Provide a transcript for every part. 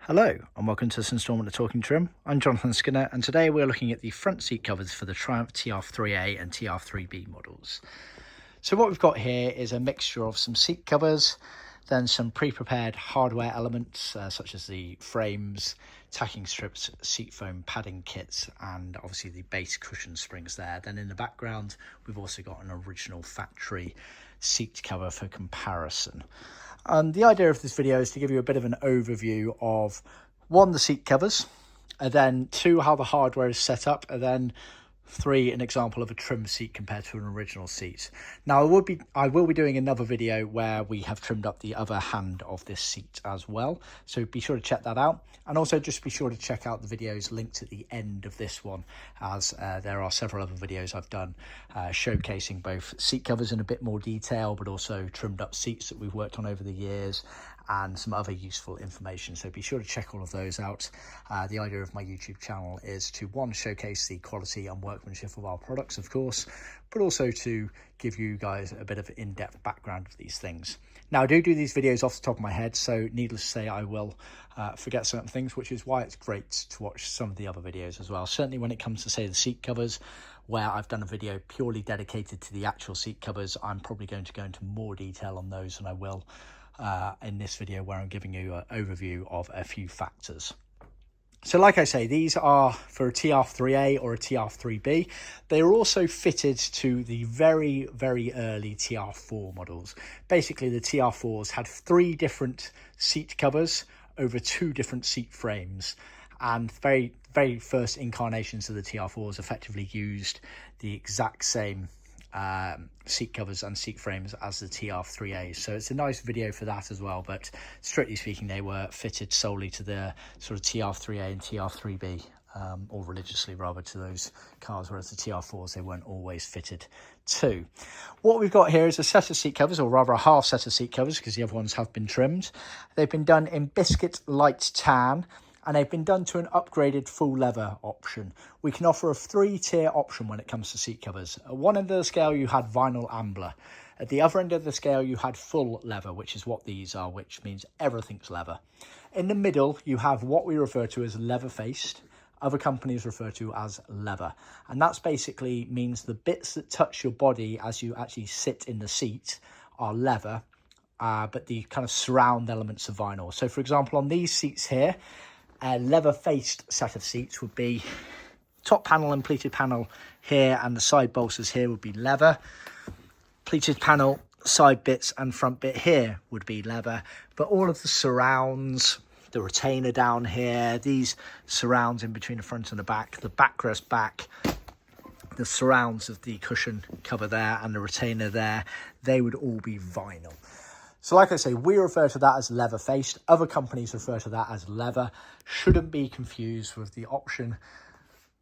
Hello and welcome to this instalment of Talkin Trim. I'm Jonathon Skinner and today we're looking at the front seat covers for the Triumph TR3A and TR3B models. So what we've got here is a mixture of some seat covers, then some pre-prepared hardware elements such as the frames, tacking strips, seat foam padding kits, and obviously the base cushion springs there. Then in the background we've also got an original factory seat cover for comparison. And the idea of this video is to give you a bit of an overview of, one, the seat covers, and then two, how the hardware is set up, and then three, an example of a trim seat compared to an original seat. Now, I will be doing another video where we have trimmed up the other hand of this seat as well, so be sure to check that out. And also just be sure to check out the videos linked at the end of this one, as there are several other videos I've done showcasing both seat covers in a bit more detail, but also trimmed up seats that we've worked on over the years, and some other useful information. So be sure to check all of those out. The idea of my YouTube channel is to, one, showcase the quality and workmanship of our products, of course, but also to give you guys a bit of in-depth background of these things. Now, I do these videos off the top of my head, so needless to say, I will forget certain things, which is why it's great to watch some of the other videos as well. Certainly when it comes to, say, the seat covers, where I've done a video purely dedicated to the actual seat covers, I'm probably going to go into more detail on those than I will in this video, where I'm giving you an overview of a few factors. So like I say, these are for a TR3A or a TR3B. They are also fitted to the very, very early TR4 models. Basically, the TR4s had 3 different seat covers over 2 different seat frames. And very, very first incarnations of the TR4s effectively used the exact same seat covers and seat frames as the TR3As. So it's a nice video for that as well, but strictly speaking, they were fitted solely to the sort of TR3A and TR3B, or religiously rather, to those cars, whereas the TR4s, they weren't always fitted to. What we've got here is a set of seat covers, or rather a half set of seat covers, because the other ones have been trimmed. They've been done in Biscuit Light Tan, and they've been done to an upgraded full leather option. We can offer a 3-tier option when it comes to seat covers. At one end of the scale, you had vinyl ambler. At the other end of the scale, you had full leather, which is what these are, which means everything's leather. In the middle, you have what we refer to as leather-faced. Other companies refer to as leather. And that's basically means the bits that touch your body as you actually sit in the seat are leather, but the kind of surround elements are vinyl. So for example, on these seats here, a leather-faced set of seats would be top panel and pleated panel here, and the side bolsters here would be leather. Pleated panel, side bits and front bit here would be leather, but all of the surrounds, the retainer down here, these surrounds in between the front and the backrest back, the surrounds of the cushion cover there and the retainer there, they would all be vinyl. So like I say, we refer to that as leather-faced. Other companies refer to that as leather. Shouldn't be confused with the option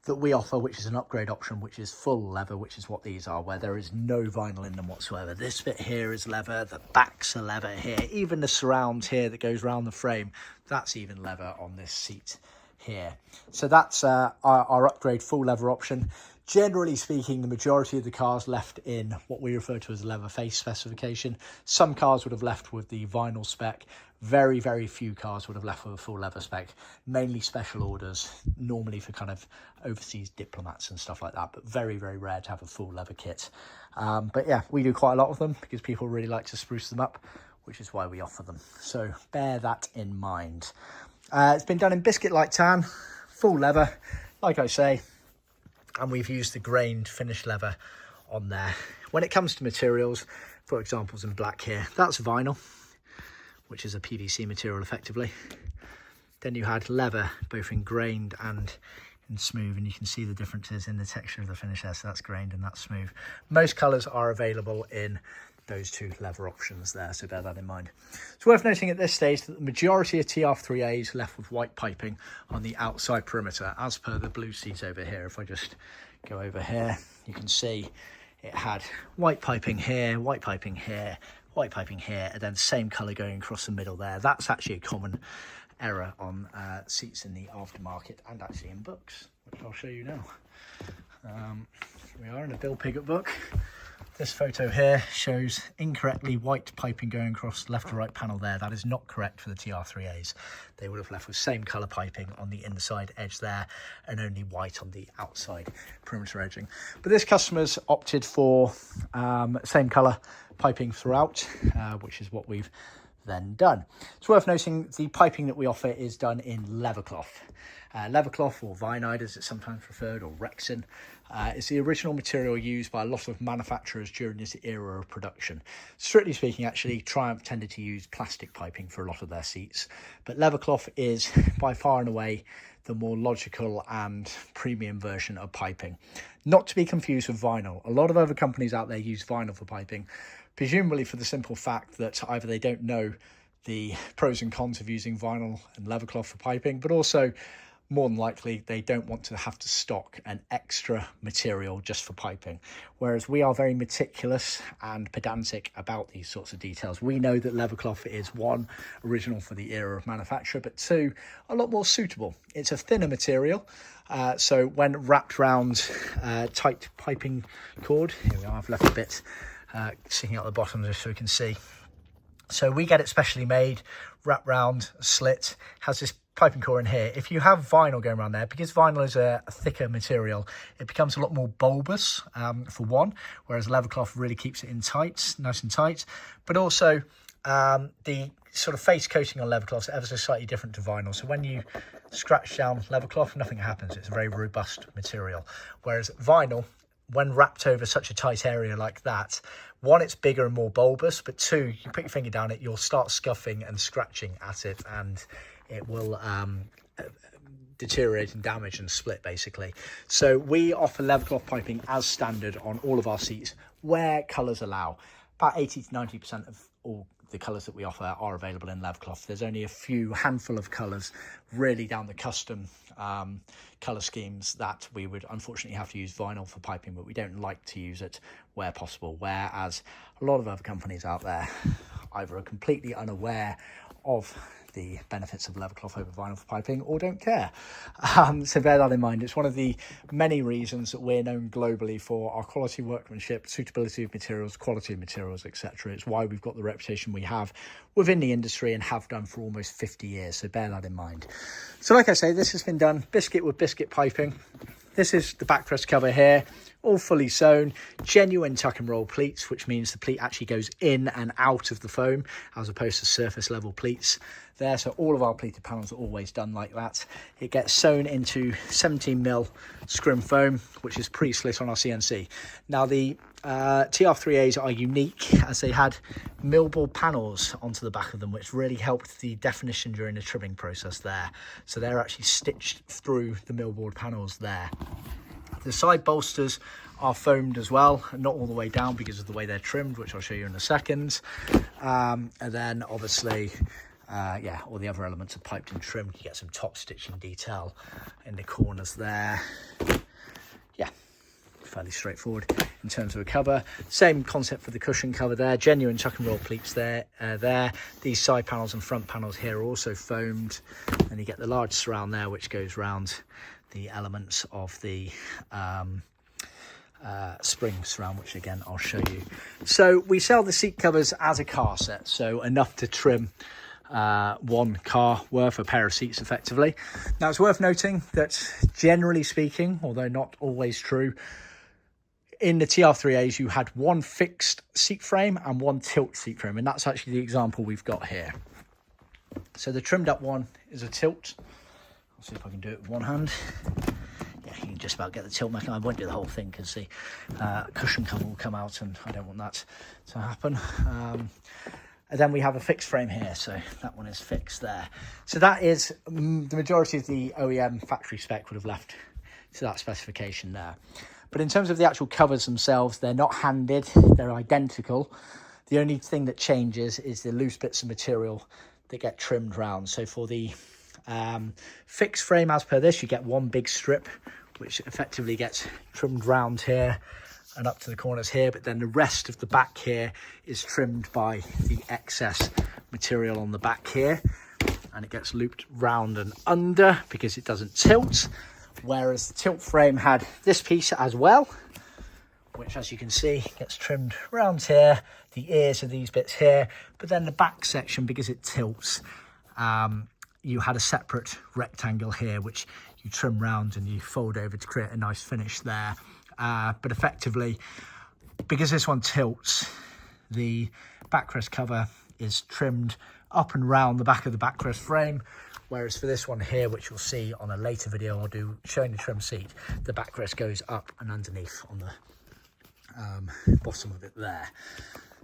that we offer, which is an upgrade option, which is full leather, which is what these are, where there is no vinyl in them whatsoever. This bit here is leather, the backs are leather here, even the surround here that goes around the frame, that's even leather on this seat here. So that's our upgrade full leather option. Generally speaking, the majority of the cars left in what we refer to as leather face specification. Some cars would have left with the vinyl spec. Very, very few cars would have left with a full leather spec. Mainly special orders, normally for kind of overseas diplomats and stuff like that, but very, very rare to have a full leather kit. But yeah, we do quite a lot of them because people really like to spruce them up, which is why we offer them. So bear that in mind. It's been done in Biscuit Light Tan, full leather, like I say, and we've used the grained finished leather on there. When it comes to materials, for examples in black here, that's vinyl, which is a PVC material effectively. Then you had leather, both in grained and in smooth, and you can see the differences in the texture of the finish there. So that's grained and that's smooth. Most colours are available in those 2 leather options there, so bear that in mind. It's worth noting at this stage that the majority of TR3As left with white piping on the outside perimeter, as per the blue seat over here. If I just go over here, you can see it had white piping here, white piping here, white piping here, and then same colour going across the middle there. That's actually a common error on seats in the aftermarket and actually in books, which I'll show you now. We are in a Bill Piggott book. This photo here shows incorrectly white piping going across the left to right panel there. That is not correct for the TR3As. They would have left with same colour piping on the inside edge there and only white on the outside perimeter edging. But this customer's opted for same colour piping throughout, which is what we've then done. It's worth noting the piping that we offer is done in Leathercloth. Leathercloth, or Vinide as it's sometimes referred, or Rexin, is the original material used by a lot of manufacturers during this era of production. Strictly speaking, actually, Triumph tended to use plastic piping for a lot of their seats, but Leathercloth is by far and away the more logical and premium version of piping. Not to be confused with vinyl. A lot of other companies out there use vinyl for piping, presumably for the simple fact that either they don't know the pros and cons of using vinyl and Leathercloth for piping, but also more than likely they don't want to have to stock an extra material just for piping, whereas we are very meticulous and pedantic about these sorts of details. We know that Leathercloth is, one, original for the era of manufacture, but two, a lot more suitable. It's a thinner material, so when wrapped round tight piping cord, here we are, I've left a bit sticking out the bottom just so we can see. So we get it specially made, wrapped round, slit, has this piping core in here. If you have vinyl going around there, because vinyl is a thicker material, it becomes a lot more bulbous, for one, whereas Leathercloth really keeps it in tight, nice and tight. But also the sort of face coating on Leathercloth is ever so slightly different to vinyl. So when you scratch down Leathercloth, nothing happens. It's a very robust material. Whereas vinyl, when wrapped over such a tight area like that, one, it's bigger and more bulbous, but two, you put your finger down it, you'll start scuffing and scratching at it, and it will deteriorate and damage and split basically. So we offer Leathercloth piping as standard on all of our seats where colours allow. About 80 to 90% of all the colours that we offer are available in Leathercloth. There's only a handful of colours really down the custom colour schemes that we would unfortunately have to use vinyl for piping, but we don't like to use it where possible, whereas a lot of other companies out there either are completely unaware of the benefits of Leathercloth over vinyl for piping or don't care. So bear that in mind. It's one of the many reasons that we're known globally for our quality workmanship, suitability of materials, quality of materials, etc. It's why we've got the reputation we have within the industry and have done for almost 50 years. So bear that in mind. So like I say, this has been done biscuit with biscuit piping. This is the backrest cover here, all fully sewn, genuine tuck and roll pleats, which means the pleat actually goes in and out of the foam as opposed to surface level pleats there. So all of our pleated panels are always done like that. It gets sewn into 17mm scrim foam, which is pre-slit on our CNC. Now the TR3As are unique as they had millboard panels onto the back of them, which really helped the definition during the trimming process there. So they're actually stitched through the millboard panels there. The side bolsters are foamed as well, not all the way down because of the way they're trimmed, which I'll show you in a second. And then obviously, yeah, all the other elements are piped and trimmed. You get some top stitching detail in the corners there. Yeah, fairly straightforward in terms of a cover. Same concept for the cushion cover there, genuine tuck and roll pleats there. These side panels and front panels here are also foamed. And you get the large surround there, which goes round the elements of the spring surround, which again I'll show you. So we sell the seat covers as a car set, so enough to trim one car worth, a pair of seats effectively. Now it's worth noting that generally speaking, although not always true, in the TR3As you had one fixed seat frame and one tilt seat frame, and that's actually the example we've got here. So the trimmed up one is a tilt. I'll see if I can do it with one hand. Yeah, you can just about get the tilt mechanism. I won't do the whole thing because the cushion cover will come out and I don't want that to happen. And then we have a fixed frame here, so that one is fixed there. So that is the majority of the OEM factory spec would have left to that specification there. But in terms of the actual covers themselves, they're not handed, they're identical. The only thing that changes is the loose bits of material that get trimmed round. So for the fixed frame, as per this, you get one big strip which effectively gets trimmed round here and up to the corners here, but then the rest of the back here is trimmed by the excess material on the back here, and it gets looped round and under because it doesn't tilt. Whereas the tilt frame had this piece as well, which, as you can see, gets trimmed around here. The ears are these bits here, but then the back section, because it tilts, you had a separate rectangle here which you trim round and you fold over to create a nice finish there. But effectively, because this one tilts, the backrest cover is trimmed up and round the back of the backrest frame, whereas for this one here, which you'll see on a later video I'll do showing the trim seat, the backrest goes up and underneath on the bottom of it there.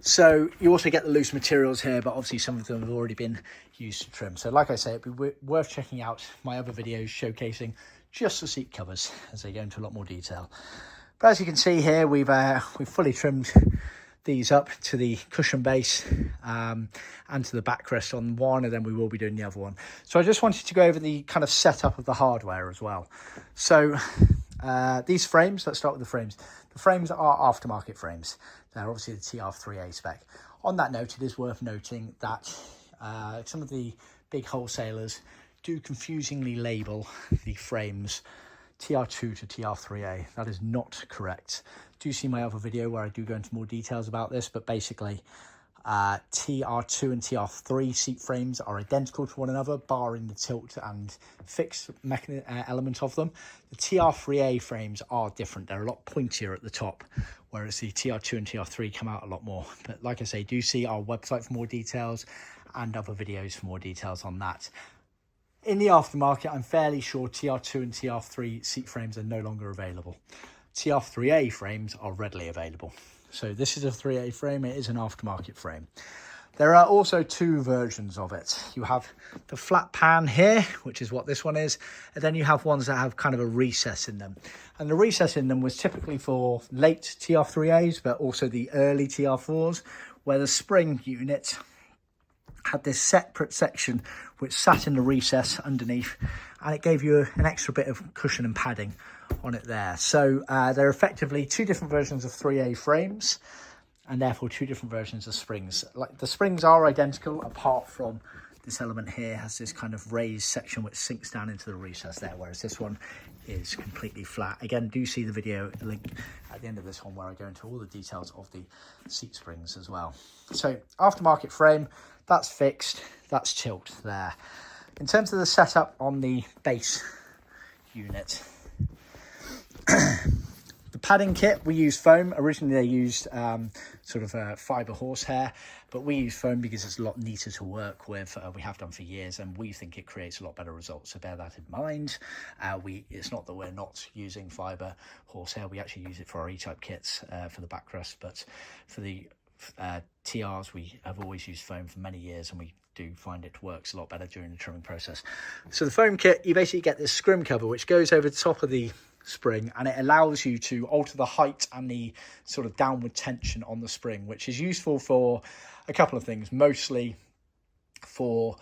So you also get the loose materials here, but obviously some of them have already been used to trim. So like I say, it'd be worth checking out my other videos showcasing just the seat covers as they go into a lot more detail. But as you can see here, we've fully trimmed these up to the cushion base and to the backrest on one, and then we will be doing the other one. So I just wanted to go over the kind of setup of the hardware as well. So these frames, let's start with the frames. The frames are aftermarket frames. They're obviously the TR3A spec. On that note, it is worth noting that some of the big wholesalers do confusingly label the frames TR2 to TR3A. That is not correct. Do see my other video where I do go into more details about this, but basically TR2 and TR3 seat frames are identical to one another, barring the tilt and fixed element of them. The TR3A frames are different. They're a lot pointier at the top, whereas the TR2 and TR3 come out a lot more. But like I say, do see our website for more details and other videos for more details on that. In the aftermarket, I'm fairly sure TR2 and TR3 seat frames are no longer available. TR3A frames are readily available. So this is a 3A frame, it is an aftermarket frame. There are also two versions of it. You have the flat pan here, which is what this one is, and then you have ones that have kind of a recess in them. And the recess in them was typically for late TR3As, but also the early TR4s, where the spring unit had this separate section which sat in the recess underneath, and it gave you an extra bit of cushion and padding on it there. So they're effectively two different versions of 3A frames, and therefore two different versions of springs. Like the springs are identical, apart from this element here has this kind of raised section which sinks down into the recess there, whereas this one is completely flat. Again, do see the video link at the end of this one where I go into all the details of the seat springs as well. So aftermarket frame, that's fixed, that's tilt there. In terms of the setup on the base unit, the padding kit, we use foam. Originally they used sort of fibre horsehair, but we use foam because it's a lot neater to work with. We have done for years, and we think it creates a lot better results, so bear that in mind. It's not that we're not using fibre horsehair, we actually use it for our E-type kits for the backrest, but for the TRs we have always used foam for many years, and we do find it works a lot better during the trimming process. So the foam kit, you basically get this scrim cover which goes over the top of the spring, and it allows you to alter the height and the sort of downward tension on the spring, which is useful for a couple of things, mostly for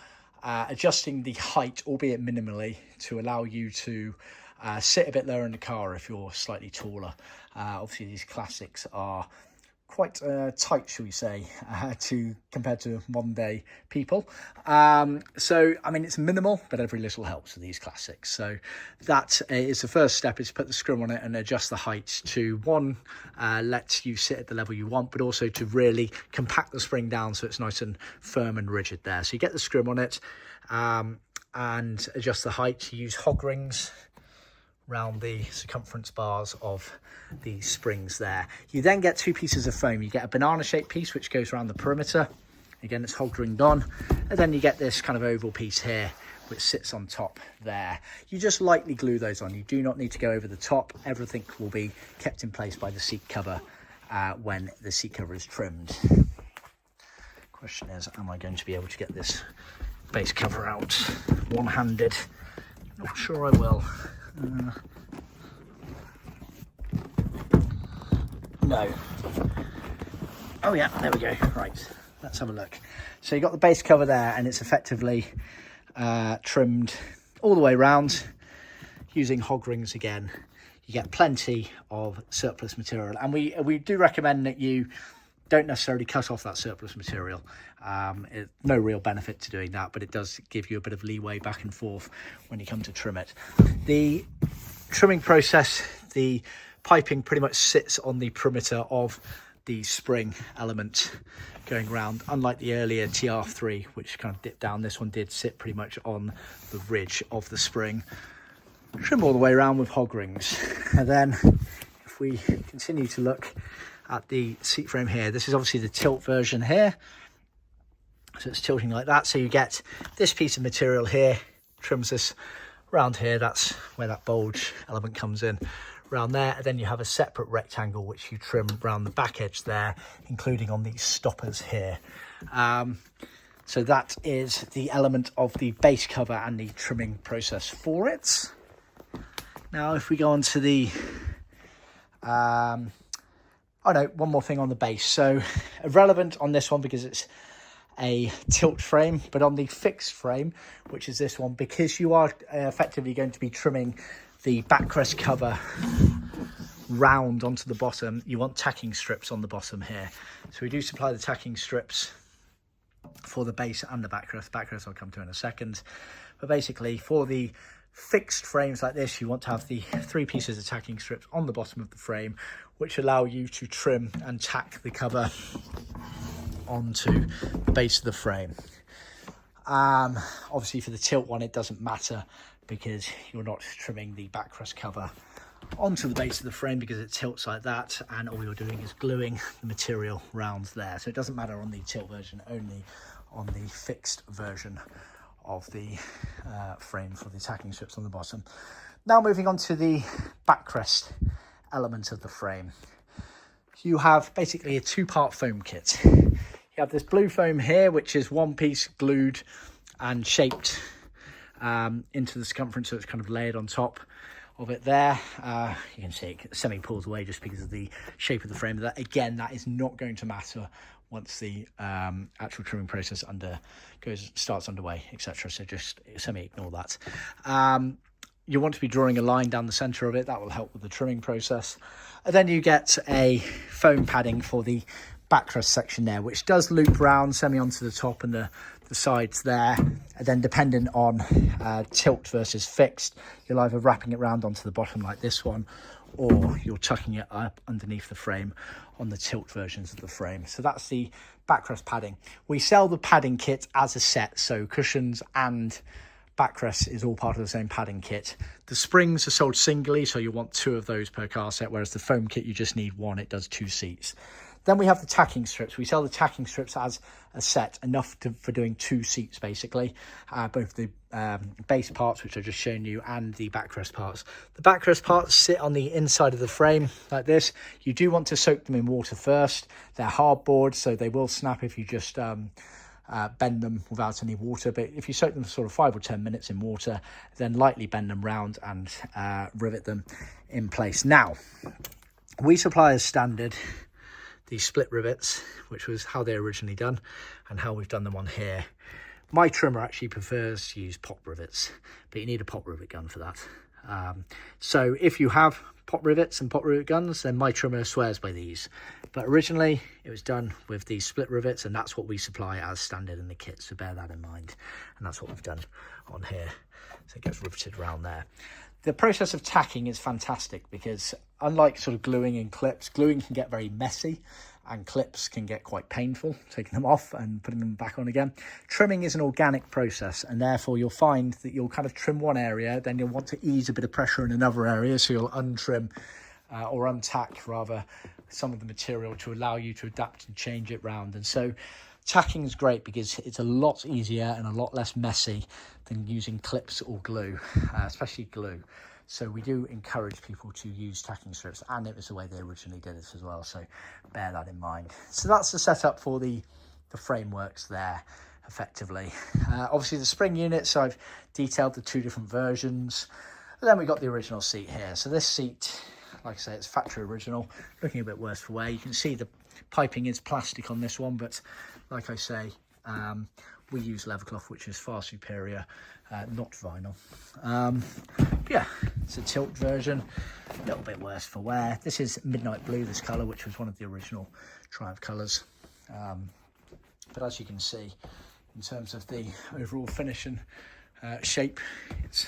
adjusting the height, albeit minimally, to allow you to sit a bit lower in the car if you're slightly taller. Obviously these classics are quite tight, shall we say, compared to modern day people. So I mean, it's minimal, but every little helps with these classics. So that is the first step, is to put the scrim on it and adjust the height to, one, let you sit at the level you want, but also to really compact the spring down so it's nice and firm and rigid there. So you get the scrim on it and adjust the height. You use hog rings round the circumference bars of the springs there. You then get two pieces of foam. You get a banana shaped piece which goes around the perimeter, again it's hog ringed on, and then you get this kind of oval piece here which sits on top there. You just lightly glue those on. You do not need to go over the top. Everything will be kept in place by the seat cover when the seat cover is trimmed. Question is, am I going to be able to get this base cover out one-handed? Not sure I will. No. Oh yeah, there we go. Right, let's have a look. So you got the base cover there, and it's effectively trimmed all the way around using hog rings again. You get plenty of surplus material, and we do recommend that you don't necessarily cut off that surplus material. No real benefit to doing that, but it does give you a bit of leeway back and forth when you come to trim it. The trimming process, the piping pretty much sits on the perimeter of the spring element going around, unlike the earlier TR3, which kind of dipped down. This one did sit pretty much on the ridge of the spring. Trim all the way around with hog rings. And then if we continue to look at the seat frame here, this is obviously the tilt version here. So it's tilting like that. So you get this piece of material here, trims this around here. That's where that bulge element comes in, around there. And then you have a separate rectangle which you trim around the back edge there, including on these stoppers here. So that is the element of the base cover and the trimming process for it. Now if we go on to the oh no, one more thing on the base. So irrelevant on this one because it's a tilt frame, but on the fixed frame, which is this one, because you are effectively going to be trimming the backrest cover round onto the bottom, you want tacking strips on the bottom here. So we do supply the tacking strips for the base and the backrest. Backrest I'll come to in a second. But basically for the fixed frames like this, you want to have the 3 pieces of tacking strips on the bottom of the frame, which allow you to trim and tack the cover onto the base of the frame. Obviously for the tilt one it doesn't matter because you're not trimming the backrest cover onto the base of the frame because it tilts like that, and all you're doing is gluing the material round there. So it doesn't matter on the tilt version, only on the fixed version of the frame for the tacking strips on the bottom. Now moving on to the backrest element of the frame. You have basically a 2-part foam kit. You have this blue foam here, which is one piece glued and shaped into the circumference, so it's kind of layered on top of it there. You can see it semi pulls away just because of the shape of the frame. That again, that is not going to matter once the actual trimming process starts underway, etc. So just semi ignore that. You want to be drawing a line down the center of it. That will help with the trimming process. And then you get a foam padding for the backrest section there, which does loop round semi onto the top and the sides there. And then depending on tilt versus fixed, you're either wrapping it round onto the bottom like this one, or you're tucking it up underneath the frame on the tilt versions of the frame. So that's the backrest padding. We sell the padding kit as a set, so cushions and backrest is all part of the same padding kit. The springs are sold singly, so you want 2 of those per car set, whereas the foam kit you just need 1. It does 2 seats. Then we have the tacking strips. We sell the tacking strips as a set, enough for doing 2 seats basically, both the base parts, which I've just shown you, and the backrest parts. The backrest parts sit on the inside of the frame like this. You do want to soak them in water first. They're hardboard, so they will snap if you just bend them without any water, but if you soak them for sort of 5 or 10 minutes in water, then lightly bend them round and rivet them in place. Now we supply as standard the split rivets, which was how they're originally done and how we've done them on here. My trimmer actually prefers to use pop rivets, but you need a pop rivet gun for that. So if you have pop rivets and pop rivet guns, then my trimmer swears by these. But originally it was done with these split rivets, and that's what we supply as standard in the kit, so bear that in mind. And that's what we've done on here. So it gets riveted around there. The process of tacking is fantastic because unlike sort of gluing and clips, gluing can get very messy and clips can get quite painful, taking them off and putting them back on again. Trimming is an organic process, and therefore you'll find that you'll kind of trim one area, then you'll want to ease a bit of pressure in another area, so you'll untrim or untack rather some of the material to allow you to adapt and change it round. And so tacking is great because it's a lot easier and a lot less messy than using clips or glue, especially glue. So we do encourage people to use tacking strips, and it was the way they originally did it as well, so bear that in mind. So that's the setup for the frameworks there effectively. Obviously the spring units, I've detailed the 2 different versions. And then we got the original seat here. So this seat, like I say, it's factory original, looking a bit worse for wear. You can see the piping is plastic on this one, but like I say, we use Leathercloth, which is far superior, not vinyl. Yeah, it's a tilt version, a little bit worse for wear. This is midnight blue, this colour, which was one of the original Triumph colours. But as you can see, in terms of the overall finish and shape, it's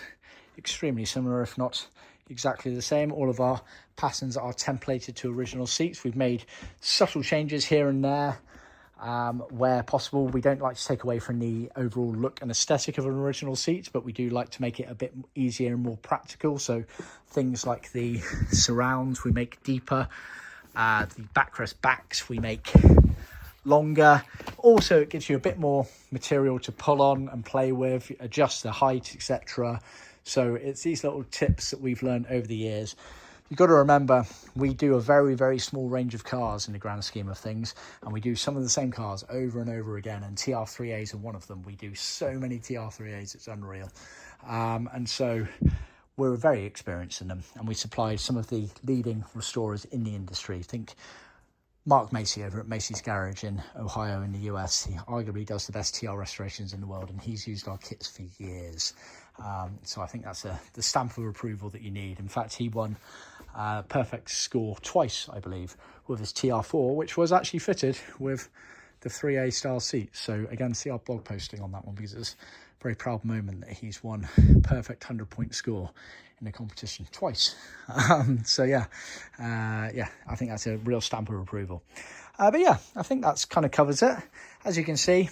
extremely similar, if not exactly the same. All of our patterns are templated to original seats. We've made subtle changes here and there where possible. We don't like to take away from the overall look and aesthetic of an original seat, but we do like to make it a bit easier and more practical. So things like the surrounds we make deeper, the backrest backs we make longer. Also, it gives you a bit more material to pull on and play with, adjust the height, etc. So it's these little tips that we've learned over the years. You've got to remember, we do a very, very small range of cars in the grand scheme of things, and we do some of the same cars over and over again, and TR3As are one of them. We do so many TR3As, it's unreal. And so we're very experienced in them, and we supply some of the leading restorers in the industry. Think Mark Macy over at Macy's Garage in Ohio in the US. He arguably does the best TR restorations in the world, and he's used our kits for years. So I think that's the stamp of approval that you need. In fact, he won perfect score twice, I believe, with his TR4, which was actually fitted with the 3A style seats. So again, see our blog posting on that one, because it's a very proud moment that he's won perfect 100-point score in the competition twice. So yeah, I think that's a real stamp of approval. But yeah, I think that's kind of covers it. As you can see,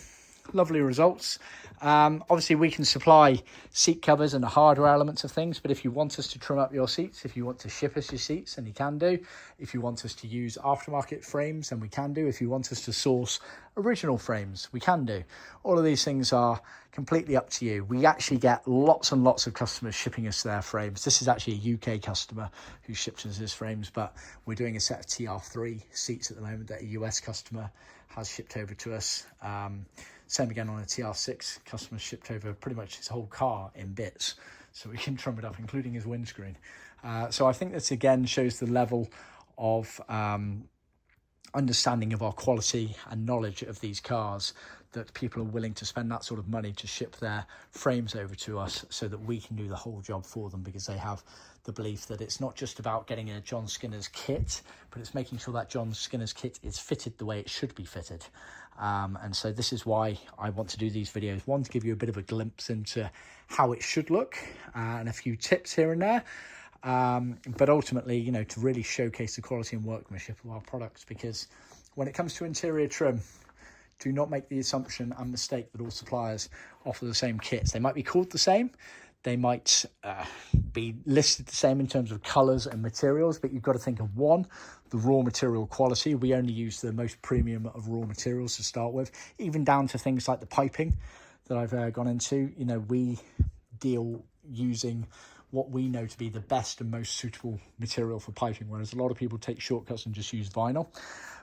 lovely results. Obviously we can supply seat covers and the hardware elements of things, but if you want us to trim up your seats, if you want to ship us your seats, then you can do. If you want us to use aftermarket frames, then we can do. If you want us to source original frames, we can do. All of these things are completely up to you. We actually get lots and lots of customers shipping us their frames. This is actually a UK customer who ships us his frames, but we're doing a set of TR3 seats at the moment that a US customer has shipped over to us. Same again on a TR6, customer shipped over pretty much his whole car in bits, so we can trim it up, including his windscreen. So I think this again shows the level of understanding of our quality and knowledge of these cars, that people are willing to spend that sort of money to ship their frames over to us so that we can do the whole job for them, because they have the belief that it's not just about getting a John Skinner's kit, but it's making sure that John Skinner's kit is fitted the way it should be fitted. And so this is why I want to do these videos. One, to give you a bit of a glimpse into how it should look, and a few tips here and there. But ultimately, you know, to really showcase the quality and workmanship of our products, because when it comes to interior trim, do not make the assumption and mistake that all suppliers offer the same kits. They might be called the same, they might be listed the same in terms of colours and materials, but you've got to think of, one, the raw material quality. We only use the most premium of raw materials to start with, even down to things like the piping that I've gone into. You know, we deal using what we know to be the best and most suitable material for piping, whereas a lot of people take shortcuts and just use vinyl.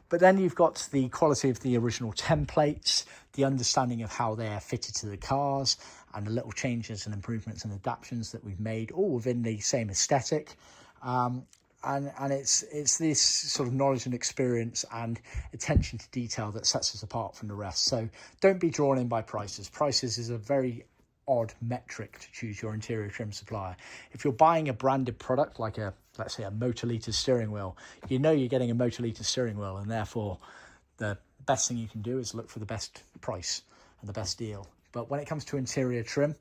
But then you've got the quality of the original templates, the understanding of how they are fitted to the cars, and the little changes and improvements and adaptations that we've made, all within the same aesthetic. And it's this sort of knowledge and experience and attention to detail that sets us apart from the rest. So don't be drawn in by prices. Prices is a very odd metric to choose your interior trim supplier. If you're buying a branded product like let's say a Motor-Liter steering wheel, you know you're getting a Motor-Liter steering wheel, and therefore the best thing you can do is look for the best price and the best deal. But when it comes to interior trim,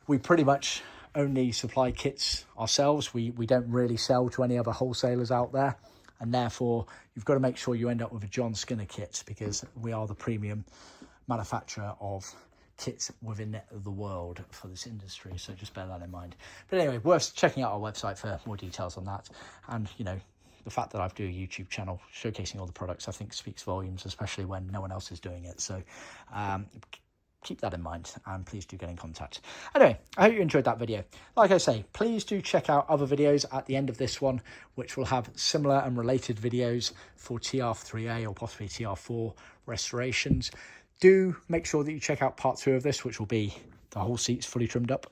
we pretty much only supply kits ourselves. We don't really sell to any other wholesalers out there, and therefore you've got to make sure you end up with a John Skinner kit, because we are the premium manufacturer of kits within the world for this industry. So just bear that in mind. But anyway, worth checking out our website for more details on that. And you know, the fact that I do a YouTube channel showcasing all the products, I think speaks volumes, especially when no one else is doing it. So keep that in mind, and please do get in contact. Anyway, I hope you enjoyed that video. Like I say, please do check out other videos at the end of this one, which will have similar and related videos for TR3A or possibly TR4 restorations. Do make sure that you check out part 2 of this, which will be the whole seats fully trimmed up.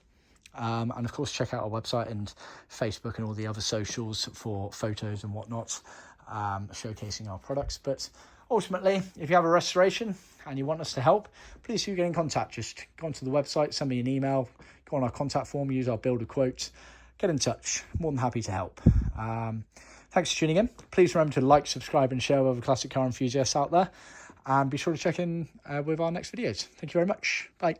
And of course, check out our website and Facebook and all the other socials for photos and whatnot, showcasing our products. But ultimately, if you have a restoration and you want us to help, please do get in contact. Just go onto the website, send me an email, go on our contact form, use our builder quote, get in touch. More than happy to help. Thanks for tuning in. Please remember to like, subscribe and share with other classic car enthusiasts out there. And be sure to check in with our next videos. Thank you very much. Bye.